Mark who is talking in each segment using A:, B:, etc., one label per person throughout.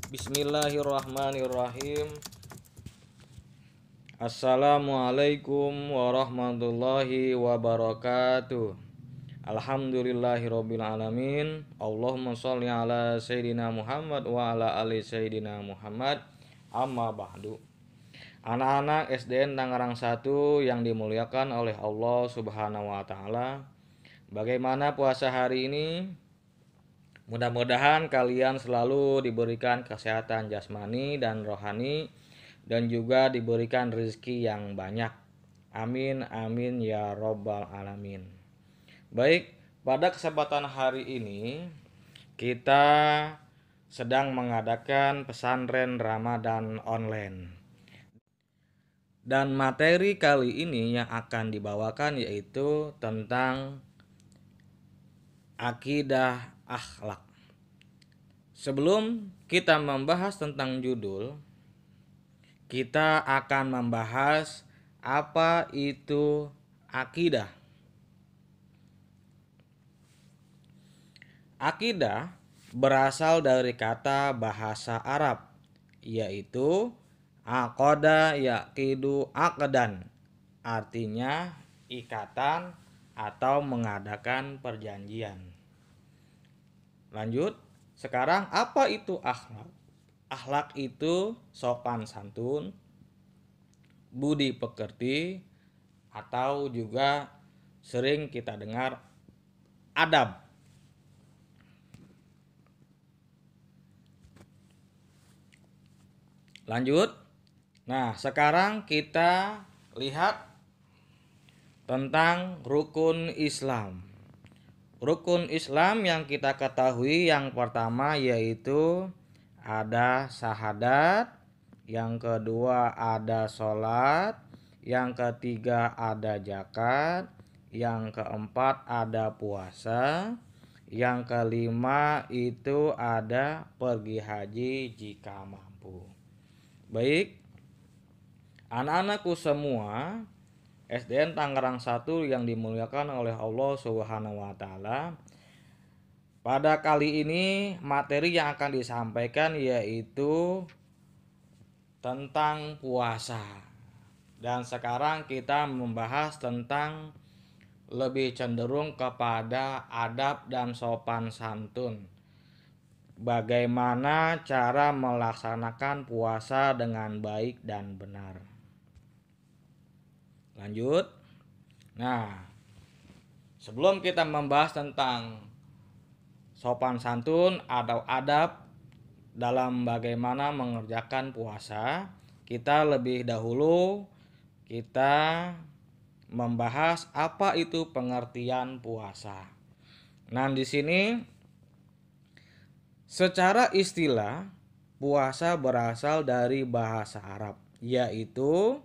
A: Bismillahirrahmanirrahim. Assalamualaikum warahmatullahi wabarakatuh. Alhamdulillahirabbil alamin. Allahumma sholli ala sayidina Muhammad wa ala ali sayidina Muhammad. Amma ba'du. Anak-anak SDN Tangerang 1 yang dimuliakan oleh Allah Subhanahu wa taala. Bagaimana puasa hari ini? Mudah-mudahan kalian selalu diberikan kesehatan jasmani dan rohani dan juga diberikan rezeki yang banyak. Amin amin ya robbal alamin. Baik, pada kesempatan hari ini kita sedang mengadakan pesantren Ramadan online. Dan materi kali ini yang akan dibawakan yaitu tentang akidah akhlak. Sebelum kita membahas tentang judul, kita akan membahas apa itu akidah. Akidah berasal dari kata bahasa Arab, yaitu aqada yaqidu aqdan, artinya ikatan atau mengadakan perjanjian. Lanjut, sekarang apa itu akhlak? Akhlak itu sopan santun, budi pekerti, atau juga sering kita dengar adab. Lanjut. Nah, sekarang kita lihat tentang rukun Islam. Rukun Islam yang kita ketahui yang pertama yaitu ada syahadat, yang kedua ada sholat, yang ketiga ada zakat, yang keempat ada puasa, yang kelima itu ada pergi haji jika mampu. Baik, anak-anakku semua SDN Tangerang 1 yang dimuliakan oleh Allah Subhanahu wa taala. Pada kali ini materi yang akan disampaikan yaitu tentang puasa. Dan sekarang kita membahas tentang lebih cenderung kepada adab dan sopan santun. Bagaimana cara melaksanakan puasa dengan baik dan benar. Lanjut. Nah, sebelum kita membahas tentang sopan santun atau adab dalam bagaimana mengerjakan puasa, kita lebih dahulu kita membahas apa itu pengertian puasa. Nah, di sini secara istilah puasa berasal dari bahasa Arab yaitu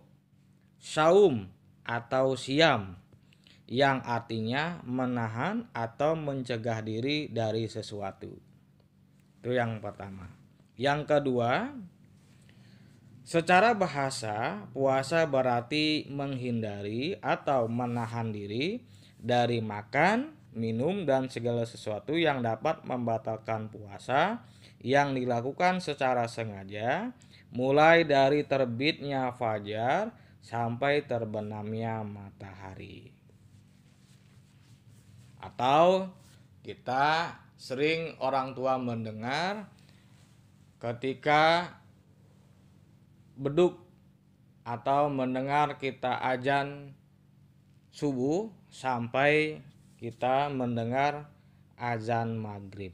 A: saum atau siam yang artinya menahan atau mencegah diri dari sesuatu. Itu yang pertama. Yang kedua, secara bahasa puasa berarti menghindari atau menahan diri dari makan, minum dan segala sesuatu yang dapat membatalkan puasa yang dilakukan secara sengaja mulai dari terbitnya fajar sampai terbenamnya matahari. Atau kita sering orang tua mendengar ketika beduk atau mendengar kita azan subuh sampai kita mendengar azan maghrib.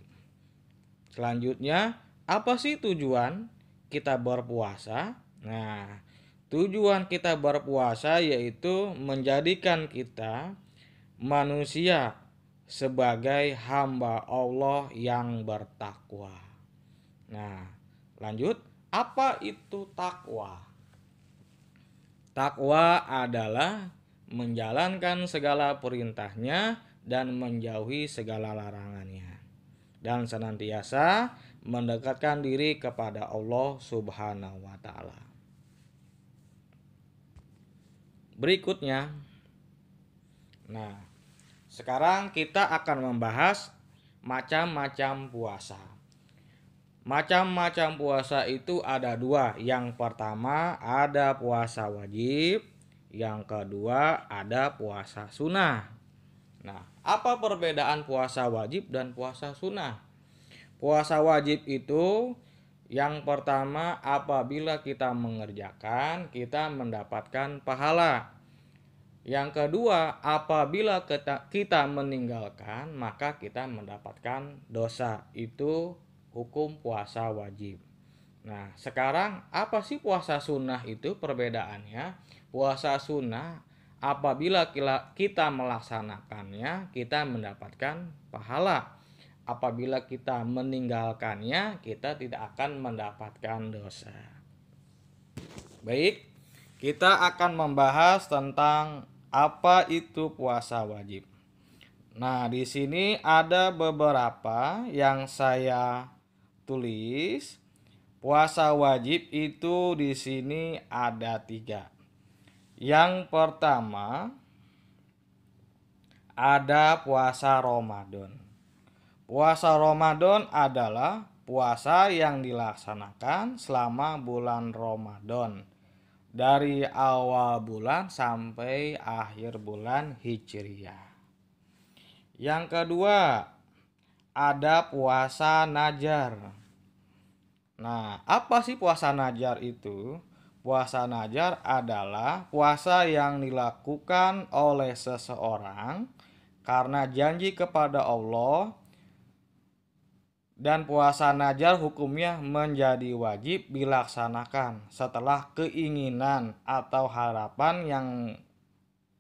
A: Selanjutnya, apa sih tujuan kita berpuasa? Nah, tujuan kita berpuasa yaitu menjadikan kita manusia sebagai hamba Allah yang bertakwa. Nah, lanjut, apa itu takwa? Takwa adalah menjalankan segala perintahnya dan menjauhi segala larangannya, dan senantiasa mendekatkan diri kepada Allah Subhanahu wa taala. Berikutnya, nah, sekarang kita akan membahas macam-macam puasa. Macam-macam puasa itu ada dua. Yang pertama ada puasa wajib, yang kedua ada puasa sunnah. Nah, apa perbedaan puasa wajib dan puasa sunnah? Puasa wajib itu yang pertama apabila kita mengerjakan, kita mendapatkan pahala. Yang kedua, apabila kita meninggalkan, maka kita mendapatkan dosa. Itu hukum puasa wajib. Nah, sekarang apa sih puasa sunnah itu perbedaannya? Puasa sunnah apabila kita melaksanakannya, kita mendapatkan pahala. Apabila kita meninggalkannya, kita tidak akan mendapatkan dosa. Baik, kita akan membahas tentang apa itu puasa wajib. Nah, di sini ada beberapa yang saya tulis. Puasa wajib itu di sini ada 3. Yang pertama ada puasa Ramadan. Puasa Ramadan adalah puasa yang dilaksanakan selama bulan Ramadan, dari awal bulan sampai akhir bulan Hijriah. Yang kedua ada puasa Najar. Nah, apa sih puasa Najar itu? Puasa Najar adalah puasa yang dilakukan oleh seseorang karena janji kepada Allah, dan puasa Najar hukumnya menjadi wajib dilaksanakan setelah keinginan atau harapan yang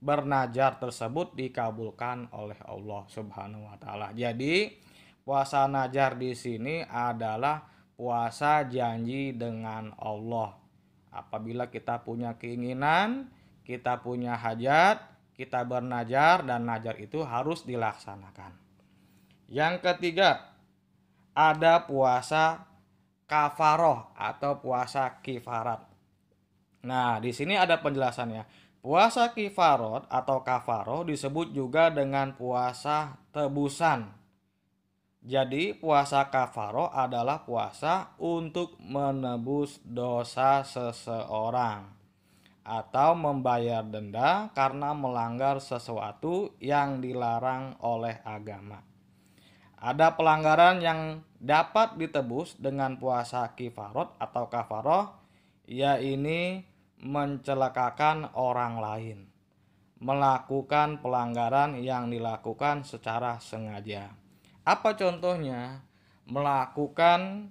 A: bernajar tersebut dikabulkan oleh Allah Subhanahu wa taala. Jadi, puasa Najar di sini adalah puasa janji dengan Allah. Apabila kita punya keinginan, kita punya hajat, kita bernajar dan najar itu harus dilaksanakan. Yang ketiga, ada puasa kafaroh atau puasa kifarat. Nah, di sini ada penjelasannya. Puasa kifarot atau kafaroh disebut juga dengan puasa tebusan. Jadi puasa kafaroh adalah puasa untuk menebus dosa seseorang atau membayar denda karena melanggar sesuatu yang dilarang oleh agama. Ada pelanggaran yang dapat ditebus dengan puasa kifarot atau kafaroh, yaitu mencelakakan orang lain, melakukan pelanggaran yang dilakukan secara sengaja. Apa contohnya? Melakukan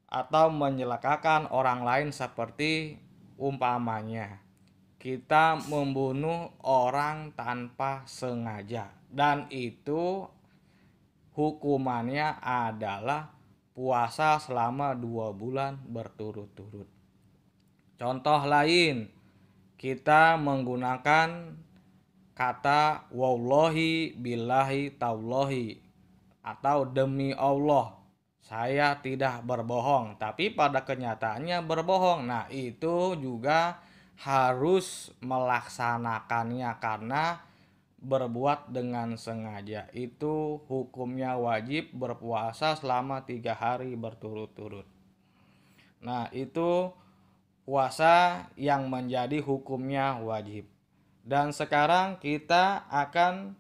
A: atau menyelakakan orang lain seperti umpamanya kita membunuh orang tanpa sengaja, dan itu hukumannya adalah puasa selama 2 bulan berturut-turut. Contoh lain, kita menggunakan kata wallahi billahi tallahi atau demi Allah saya tidak berbohong, tapi pada kenyataannya berbohong. Nah, itu juga harus melaksanakannya karena berbuat dengan sengaja. Itu hukumnya wajib berpuasa selama 3 hari berturut-turut. Nah, itu puasa yang menjadi hukumnya wajib. Dan sekarang kita akan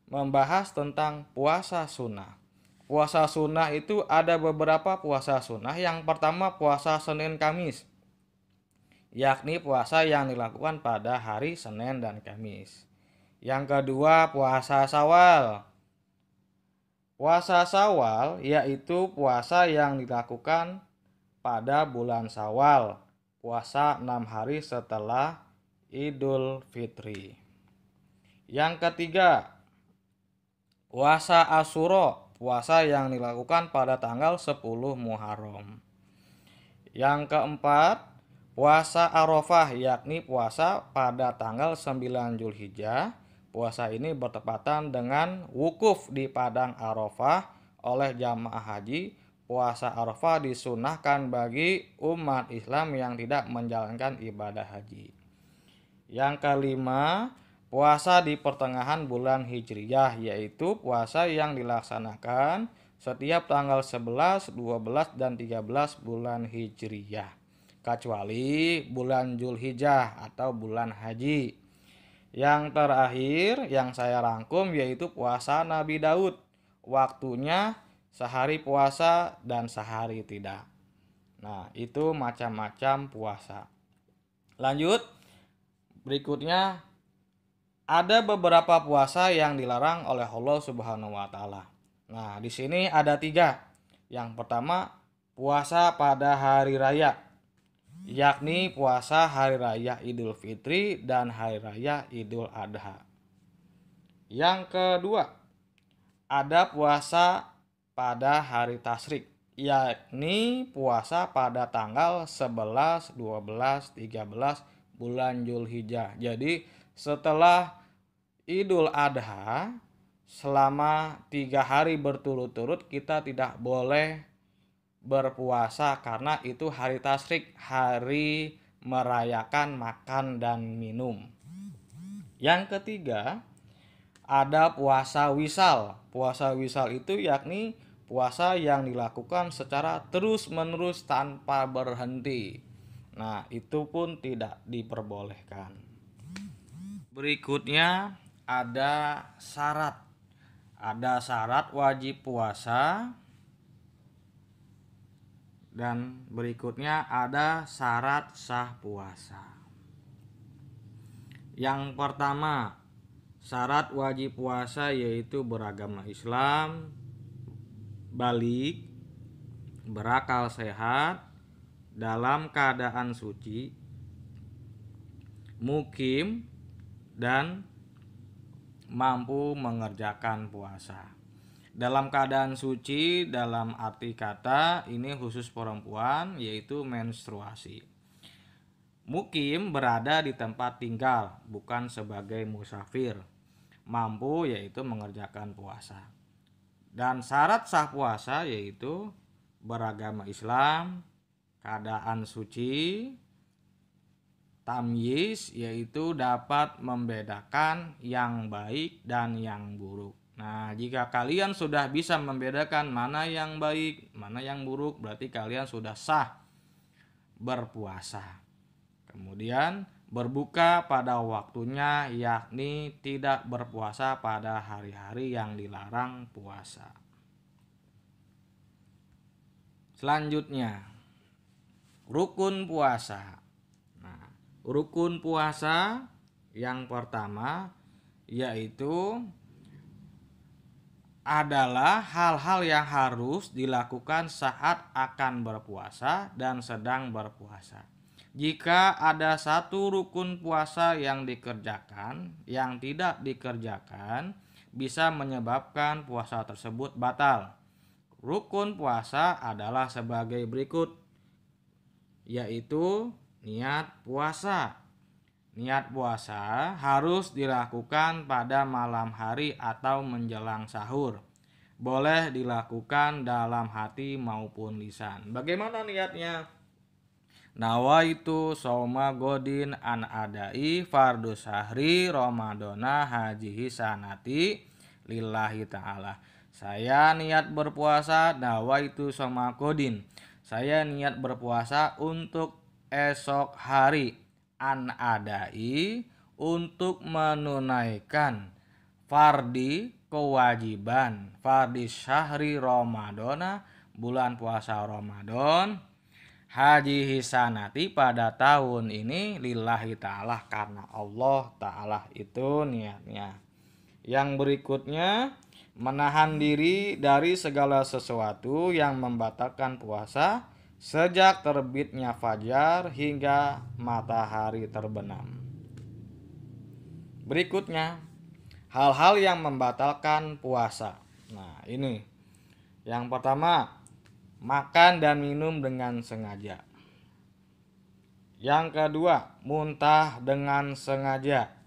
A: membahas tentang puasa sunnah. Puasa sunnah itu ada beberapa puasa sunnah. Yang pertama puasa Senin Kamis, yakni puasa yang dilakukan pada hari Senin dan Kamis. Yang kedua puasa Syawal. Puasa Syawal yaitu puasa yang dilakukan pada bulan Syawal, puasa 6 hari setelah Idul Fitri. Yang ketiga, puasa Asyura, puasa yang dilakukan pada tanggal 10 Muharram. Yang keempat, puasa Arafah, yakni puasa pada tanggal 9 Zulhijjah. Puasa ini bertepatan dengan wukuf di padang Arafah oleh jamaah haji. Puasa Arafah disunahkan bagi umat Islam yang tidak menjalankan ibadah haji. Yang kelima, puasa di pertengahan bulan Hijriyah, yaitu puasa yang dilaksanakan setiap tanggal 11, 12, dan 13 bulan Hijriyah, kecuali bulan Zulhijjah atau bulan haji. Yang terakhir yang saya rangkum yaitu puasa Nabi Daud. Waktunya sehari puasa dan sehari tidak. Nah, itu macam-macam puasa. Lanjut, berikutnya ada beberapa puasa yang dilarang oleh Allah Subhanahu wa taala. Nah, di sini ada 3. Yang pertama, puasa pada hari raya, yakni puasa hari raya Idul Fitri dan hari raya Idul Adha. Yang kedua, ada puasa pada hari tasyrik, yakni puasa pada tanggal 11, 12, 13 bulan Zulhijjah. Jadi setelah Idul Adha, selama 3 hari berturut-turut kita tidak boleh berpuasa karena itu hari tasyrik, hari merayakan makan dan minum. Yang ketiga, ada puasa wisal. Puasa wisal itu yakni puasa yang dilakukan secara terus-menerus tanpa berhenti. Nah, itu pun tidak diperbolehkan. Berikutnya ada syarat. Ada syarat wajib puasa. Dan berikutnya ada syarat sah puasa. Yang pertama, syarat wajib puasa yaitu beragama Islam, balik, berakal sehat, dalam keadaan suci, mukim, dan mampu mengerjakan puasa. Dalam keadaan suci dalam arti kata ini khusus perempuan yaitu menstruasi. Mukim berada di tempat tinggal bukan sebagai musafir. Mampu yaitu mengerjakan puasa. Dan syarat sah puasa yaitu beragama Islam, keadaan suci, tamyiz yaitu dapat membedakan yang baik dan yang buruk. Nah, jika kalian sudah bisa membedakan mana yang baik, mana yang buruk, berarti kalian sudah sah berpuasa. Kemudian berbuka pada waktunya, yakni tidak berpuasa pada hari-hari yang dilarang puasa. Selanjutnya, rukun puasa. Nah, rukun puasa yang pertama yaitu adalah hal-hal yang harus dilakukan saat akan berpuasa dan sedang berpuasa. Jika ada satu rukun puasa yang dikerjakan, yang tidak dikerjakan, bisa menyebabkan puasa tersebut batal. Rukun puasa adalah sebagai berikut, yaitu niat puasa. Niat puasa harus dilakukan pada malam hari atau menjelang sahur. Boleh dilakukan dalam hati maupun lisan. Bagaimana niatnya? Nawaitu soma godin an adai fardu sahri Ramadana hajihi sanati lillahi ta'ala. Saya niat berpuasa nawaitu soma godin. Saya niat berpuasa untuk esok hari an adai untuk menunaikan fardi kewajiban fardi syahri Ramadana bulan puasa Ramadan haji hisanati pada tahun ini lillahi ta'ala karena Allah ta'ala itu niatnya. Yang berikutnya menahan diri dari segala sesuatu yang membatalkan puasa sejak terbitnya fajar hingga matahari terbenam. Berikutnya, hal-hal yang membatalkan puasa. Nah, ini. Yang pertama, makan dan minum dengan sengaja. Yang kedua, muntah dengan sengaja.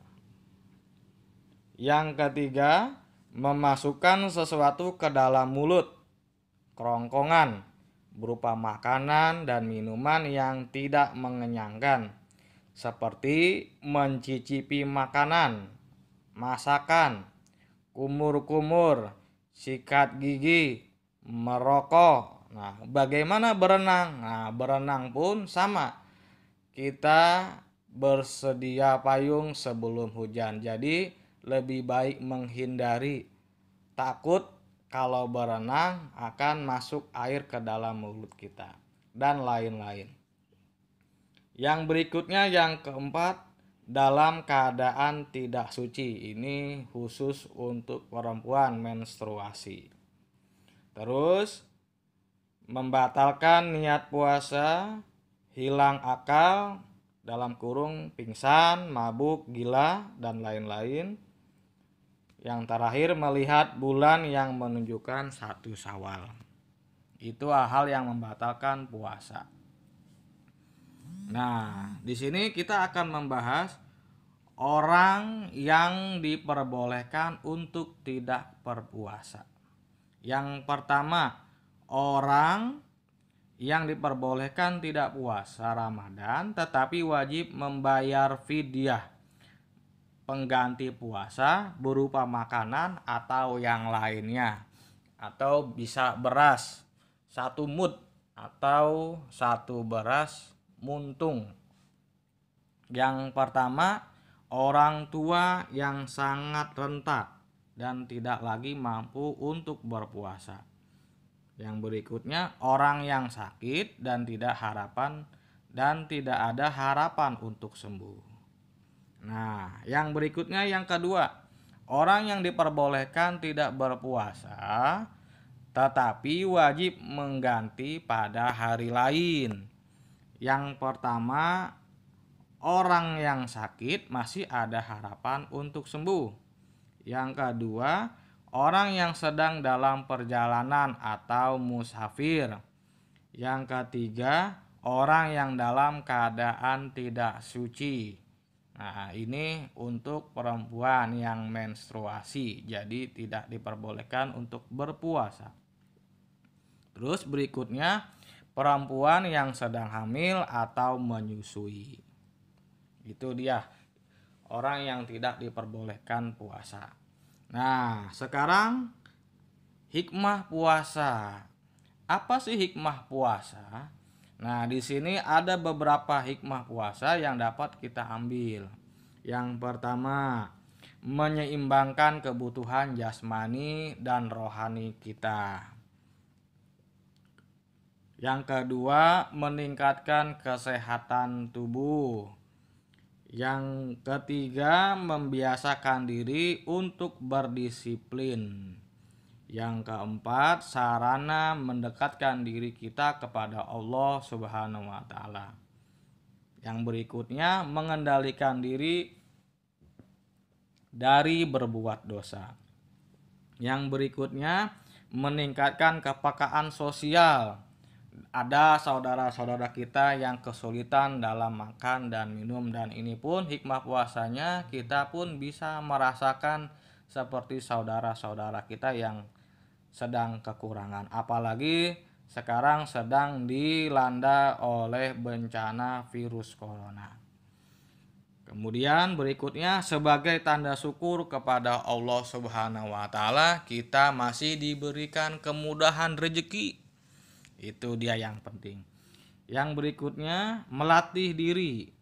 A: Yang ketiga, memasukkan sesuatu ke dalam mulut, kerongkongan, berupa makanan dan minuman yang tidak mengenyangkan, seperti mencicipi makanan, masakan, kumur-kumur, sikat gigi, merokok. Nah, bagaimana berenang? Nah, berenang pun sama. Kita bersedia payung sebelum hujan. Jadi, lebih baik menghindari takut kalau berenang akan masuk air ke dalam mulut kita dan lain-lain. Yang berikutnya yang keempat, dalam keadaan tidak suci. Ini khusus untuk perempuan menstruasi. Terus membatalkan niat puasa, hilang akal, dalam kurung pingsan, mabuk, gila, dan lain-lain. Yang terakhir melihat bulan yang menunjukkan 1 Syawal. Itu hal yang membatalkan puasa. Nah, di sini kita akan membahas orang yang diperbolehkan untuk tidak berpuasa. Yang pertama, orang yang diperbolehkan tidak puasa Ramadan tetapi wajib membayar fidyah pengganti puasa berupa makanan atau yang lainnya, atau bisa beras 1 mud atau 1 beras muntung. Yang pertama, orang tua yang sangat renta dan tidak lagi mampu untuk berpuasa. Yang berikutnya, orang yang sakit dan tidak ada harapan untuk sembuh. Nah, yang berikutnya yang kedua, orang yang diperbolehkan tidak berpuasa tetapi wajib mengganti pada hari lain. Yang pertama, orang yang sakit masih ada harapan untuk sembuh. Yang kedua, orang yang sedang dalam perjalanan atau musafir. Yang ketiga, orang yang dalam keadaan tidak suci. Nah, ini untuk perempuan yang menstruasi, jadi tidak diperbolehkan untuk berpuasa. Terus berikutnya, perempuan yang sedang hamil atau menyusui. Itu dia orang yang tidak diperbolehkan puasa. Nah, sekarang hikmah puasa. Apa sih hikmah puasa? Nah, di sini ada beberapa hikmah puasa yang dapat kita ambil. Yang pertama, menyeimbangkan kebutuhan jasmani dan rohani kita. Yang kedua, meningkatkan kesehatan tubuh. Yang ketiga, membiasakan diri untuk berdisiplin. Yang keempat, sarana mendekatkan diri kita kepada Allah Subhanahu wa taala. Yang berikutnya, mengendalikan diri dari berbuat dosa. Yang berikutnya, meningkatkan kepekaan sosial. Ada saudara-saudara kita yang kesulitan dalam makan dan minum, dan ini pun hikmah puasanya kita pun bisa merasakan seperti saudara-saudara kita yang sedang kekurangan, apalagi sekarang sedang dilanda oleh bencana virus corona. Kemudian berikutnya, sebagai tanda syukur kepada Allah Subhanahu wa taala, kita masih diberikan kemudahan rezeki. Itu dia yang penting. Yang berikutnya, melatih diri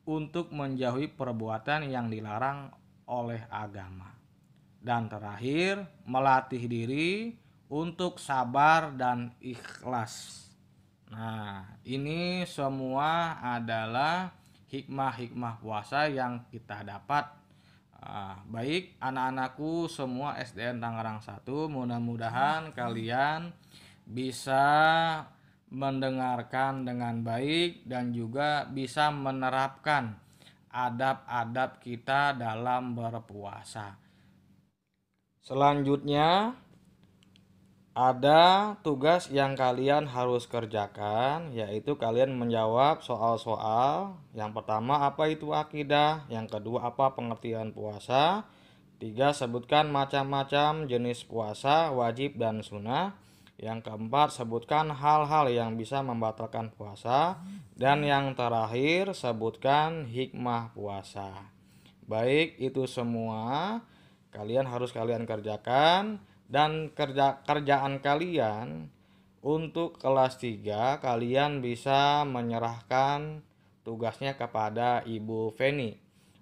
A: untuk menjauhi perbuatan yang dilarang oleh agama. Dan terakhir, melatih diri untuk sabar dan ikhlas. Nah, ini semua adalah hikmah-hikmah puasa yang kita dapat. Baik anak-anakku semua SDN Tangerang 1, mudah-mudahan kalian bisa mendengarkan dengan baik dan juga bisa menerapkan adab-adab kita dalam berpuasa. Selanjutnya, ada tugas yang kalian harus kerjakan, yaitu kalian menjawab soal-soal. Yang pertama, apa itu akidah? Yang kedua, apa pengertian puasa? 3, sebutkan macam-macam jenis puasa, wajib dan sunnah. Yang keempat, sebutkan hal-hal yang bisa membatalkan puasa. Dan yang terakhir, sebutkan hikmah puasa. Baik, itu semua kalian harus kerjakan. Dan kerjaan kalian untuk kelas 3 kalian bisa menyerahkan tugasnya kepada Ibu Feni.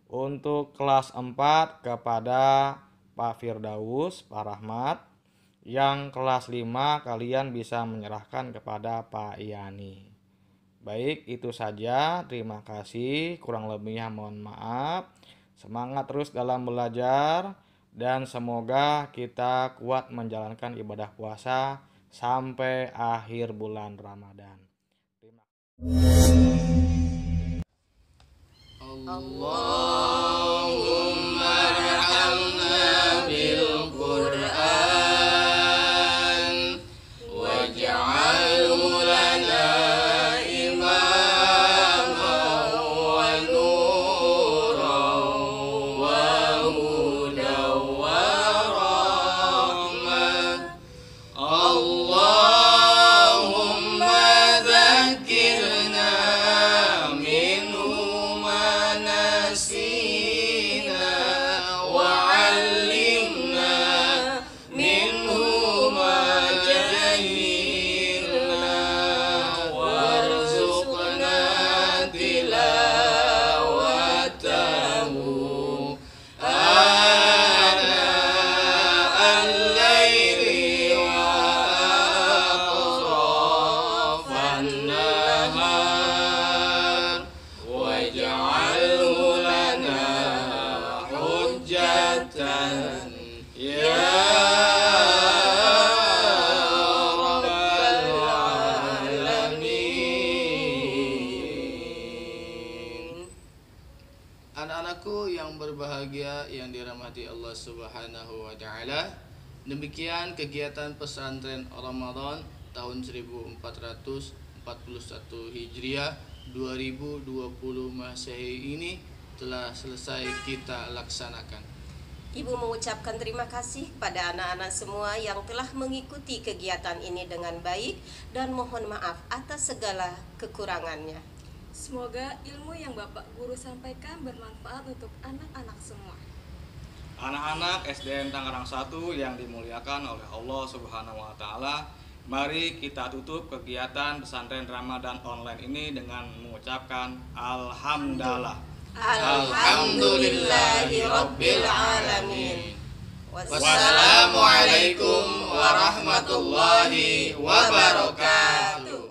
A: Untuk kelas 4 kepada Pak Firdaus, Pak Rahmat. Yang kelas 5 kalian bisa menyerahkan kepada Pak Yani. Baik, itu saja. Terima kasih. Kurang lebihnya mohon maaf. Semangat terus dalam belajar dan semoga kita kuat menjalankan ibadah puasa sampai akhir bulan Ramadan. Terima kasih.
B: Allahumma arhamna bil Qur'an waj'alhu lana imaman wa nuran wa hudan wa rahmah. Allahumma dzakkirna minhu ma nasina wa 'allimna minhu ma jahilna warzuqna tilawatahu ana al-laili wa atrafan nahar waj'alhu lana hujjatan ya rabbal alamin. Anak-anakku yang berbahagia yang dirahmati Allah Subhanahu wa taala, demikian kegiatan pesantren Ramadan tahun 1441 Hijriah 2020 Masehi ini telah selesai kita laksanakan.
C: Ibu mengucapkan terima kasih pada anak-anak semua yang telah mengikuti kegiatan ini dengan baik dan mohon maaf atas segala kekurangannya.
D: Semoga ilmu yang Bapak Guru sampaikan bermanfaat untuk anak-anak semua.
A: Anak-anak SDN Tangerang 1 yang dimuliakan oleh Allah Subhanahu wa taala, mari kita tutup kegiatan pesantren Ramadan online ini dengan mengucapkan alhamdulillah.
C: Alhamdulillahi Rabbil Alamin.
B: Wassalamualaikum warahmatullahi wabarakatuh.